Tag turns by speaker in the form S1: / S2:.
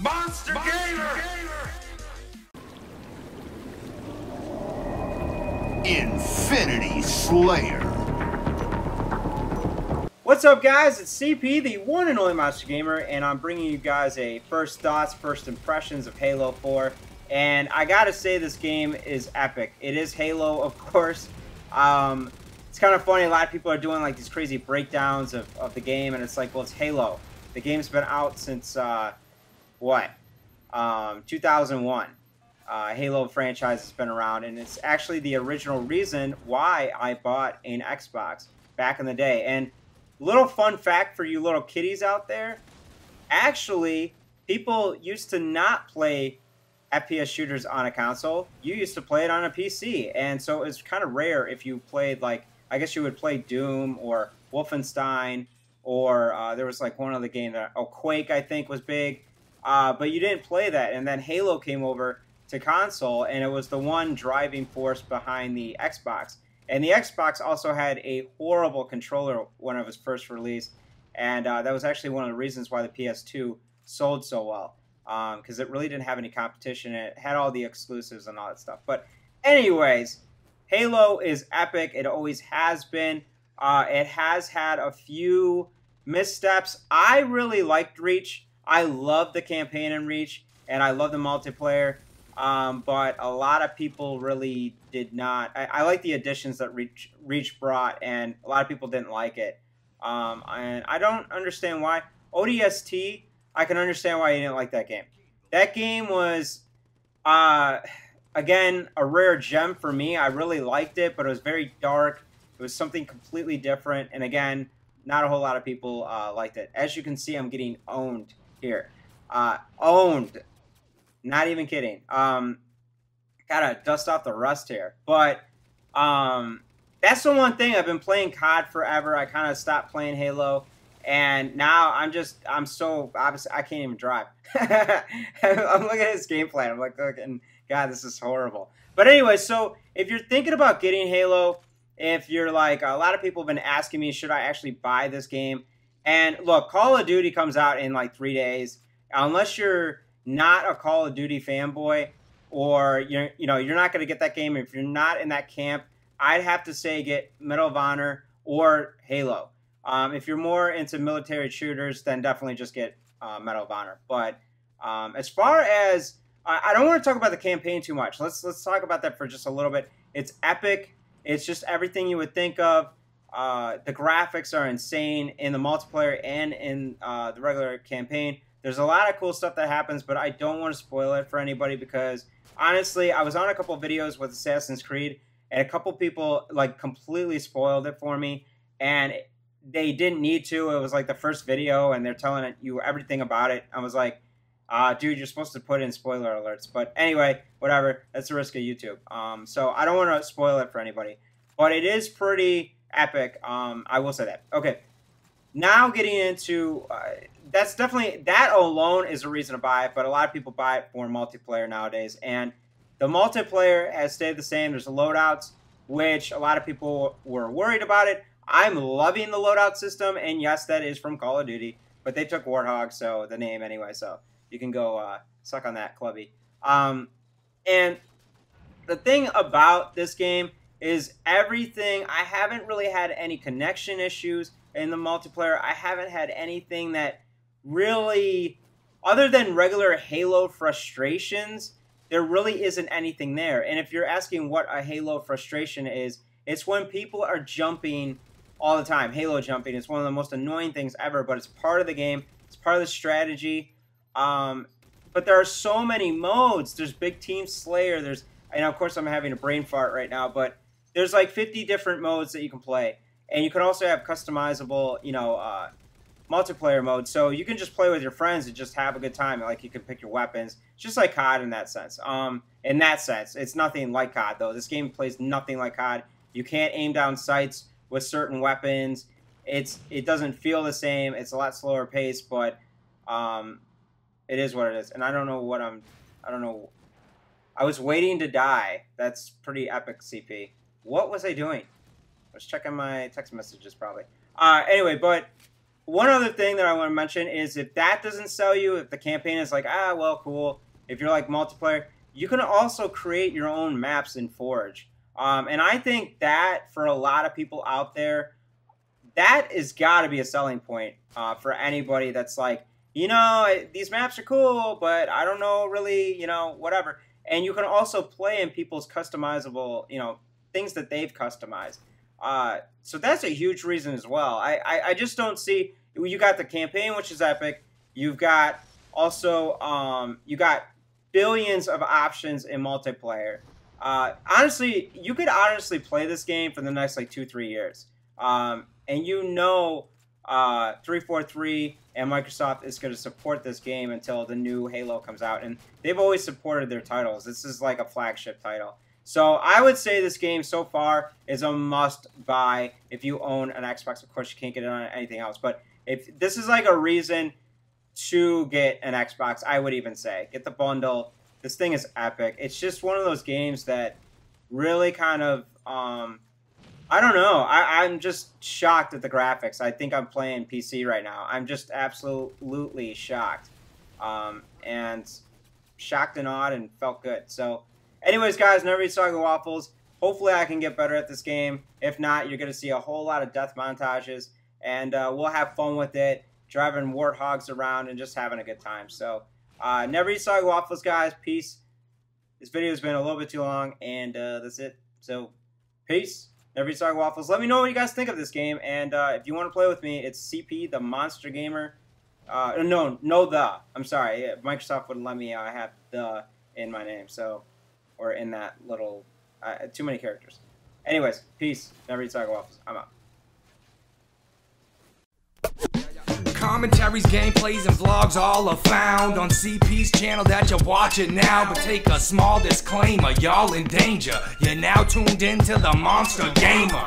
S1: Monster Gamer! Infinity Slayer.
S2: What's up, guys? It's CP, the one and only Monster Gamer, and I'm bringing you guys a first thoughts, first impressions of Halo 4. And I gotta say, this game is epic. It is Halo, of course. It's kind of funny, a lot of people are doing like these crazy breakdowns of the game, and it's like, well, it's Halo. The game's been out since, 2001. Halo franchise has been around, and it's actually the original reason why I bought an Xbox back in the day. And little fun fact for you little kiddies out there, actually, people used to not play FPS shooters on a console. You used to play it on a PC, and so it's kind of rare if you played, like, I guess you would play Doom or Wolfenstein, or there was like one other game that, Quake, I think, was big, but you didn't play that. And then Halo came over to console, and it was the one driving force behind the Xbox. And the Xbox also had a horrible controller when it was first released, and that was actually one of the reasons why the PS2 sold so well, because it really didn't have any competition. It had all the exclusives and all that stuff. But anyways, Halo is epic. It always has been. It has had a few missteps. I really liked Reach. I love the campaign in Reach, and I love the multiplayer. But a lot of people really did not. I like the additions that Reach brought, and a lot of people didn't like it. And I don't understand why. ODST, I can understand why you didn't like that game. That game was, again, a rare gem for me. I really liked it, but it was very dark. It was something completely different. And again, not a whole lot of people liked it. As you can see, I'm getting owned here. Owned. Not even kidding. Gotta dust off the rust here. But that's the one thing. I've been playing COD forever. I kind of stopped playing Halo. And now I'm so, obviously, I can't even drive. I'm looking at this gameplay. I'm like, looking, God, this is horrible. But anyway, so if you're thinking about getting Halo, if you're like, a lot of people have been asking me, should I actually buy this game? And look, Call of Duty comes out in like 3 days. Unless you're not a Call of Duty fanboy, or you're not going to get that game. If you're not in that camp, I'd have to say get Medal of Honor or Halo. If you're more into military shooters, then definitely just get Medal of Honor. But as far as I don't want to talk about the campaign too much. Let's talk about that for just a little bit. It's epic. It's just everything you would think of. The graphics are insane in the multiplayer and in the regular campaign. There's a lot of cool stuff that happens, but I don't want to spoil it for anybody because, honestly, I was on a couple videos with Assassin's Creed, and a couple people like completely spoiled it for me, and they didn't need to. It was like the first video, and they're telling you everything about it. I was like, dude, you're supposed to put in spoiler alerts. But anyway, whatever. That's the risk of YouTube. So I don't want to spoil it for anybody, but it is pretty epic. I will say that. Okay. Now getting into, that's definitely, that alone is a reason to buy it, but a lot of people buy it for multiplayer nowadays, and the multiplayer has stayed the same. There's the loadouts, which a lot of people were worried about it. I'm loving the loadout system, and yes, that is from Call of Duty, but they took Warthog, so the name anyway, so you can go suck on that, Clubby. And the thing about this game is everything, I haven't really had any connection issues in the multiplayer. I haven't had anything that really, other than regular Halo frustrations, there really isn't anything there. And if you're asking what a Halo frustration is, it's when people are jumping all the time. Halo jumping is one of the most annoying things ever, but it's part of the game. It's part of the strategy. But there are so many modes. There's Big Team Slayer. There's, and of course I'm having a brain fart right now, but there's like 50 different modes that you can play. And you can also have customizable, multiplayer mode. So you can just play with your friends and just have a good time. Like, you can pick your weapons. It's just like COD in that sense. It's nothing like COD, though. This game plays nothing like COD. You can't aim down sights with certain weapons. It doesn't feel the same. It's a lot slower paced, but it is what it is. And I don't know. I was waiting to die. That's pretty epic, CP. What was I doing? I was checking my text messages, probably. Anyway, but one other thing that I want to mention is if that doesn't sell you, if the campaign is like, ah, well, cool. If you're like multiplayer, you can also create your own maps in Forge. And I think that for a lot of people out there, that has got to be a selling point for anybody that's like, you know, these maps are cool, but I don't know really, you know, whatever. And you can also play in people's customizable, you know, things that they've customized. So that's a huge reason as well. I just don't see, you got the campaign, which is epic. You've got also, you got billions of options in multiplayer. Honestly, you could honestly play this game for the next like 2-3 years. And you know 343 and Microsoft is going to support this game until the new Halo comes out. And they've always supported their titles. This is like a flagship title. So I would say this game so far is a must-buy if you own an Xbox. Of course, you can't get it on anything else. But if this is like a reason to get an Xbox, I would even say. Get the bundle. This thing is epic. It's just one of those games that really kind of... I don't know. I'm just shocked at the graphics. I think I'm playing PC right now. I'm just absolutely shocked. And shocked and awed and felt good. So, anyways, guys, never eat soggy waffles. Hopefully I can get better at this game. If not, you're going to see a whole lot of death montages. And we'll have fun with it. Driving warthogs around and just having a good time. So, never eat soggy waffles, guys. Peace. This video has been a little bit too long. And that's it. So, peace. Never eat soggy waffles. Let me know what you guys think of this game, and if you want to play with me, it's CP the Monster Gamer. I'm sorry, Microsoft wouldn't let me have the in my name, so, or in that little, too many characters. Anyways, peace. Never eat soggy waffles. I'm out.
S3: Commentaries, gameplays, and vlogs all are found on CP's channel that you're watching now. But take a small disclaimer, y'all in danger. You're now tuned into the Monster Gamer.